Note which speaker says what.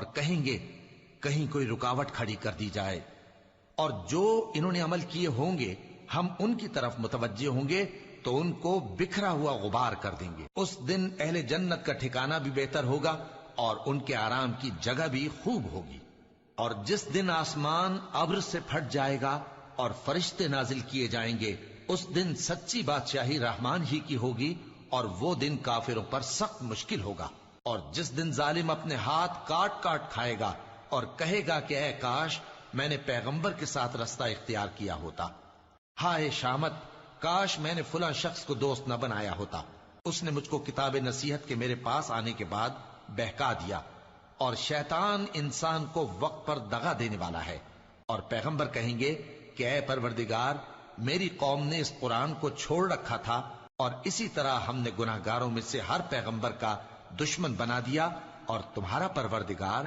Speaker 1: اور کہیں گے کہیں کوئی رکاوٹ کھڑی کر دی جائے، اور جو انہوں نے عمل کیے ہوں گے ہم ان کی طرف متوجہ ہوں گے تو ان کو بکھرا ہوا غبار کر دیں گے۔ اس دن اہل جنت کا ٹھکانہ بھی بہتر ہوگا اور ان کے آرام کی جگہ بھی خوب ہوگی۔ اور جس دن آسمان ابر سے پھٹ جائے گا اور فرشتے نازل کیے جائیں گے، اس دن سچی بادشاہی رحمان ہی کی ہوگی، اور وہ دن کافروں پر سخت مشکل ہوگا۔ اور جس دن ظالم اپنے ہاتھ کاٹ کاٹ کھائے گا اور کہے گا کہ اے کاش میں نے پیغمبر کے ساتھ رستہ اختیار کیا ہوتا، ہائے شامت کاش میں نے فلاں شخص کو دوست نہ بنایا ہوتا، اس نے مجھ کو کتاب نصیحت کے میرے پاس آنے کے بعد بہکا دیا۔ اور شیطان انسان کو وقت پر دغا دینے والا ہے۔ اور پیغمبر کہیں گے کہ اے پروردگار، میری قوم نے اس قرآن کو چھوڑ رکھا تھا، اور اسی طرح ہم نے گناہگاروں میں سے ہر پیغمبر کا دشمن بنا دیا، اور تمہارا پروردگار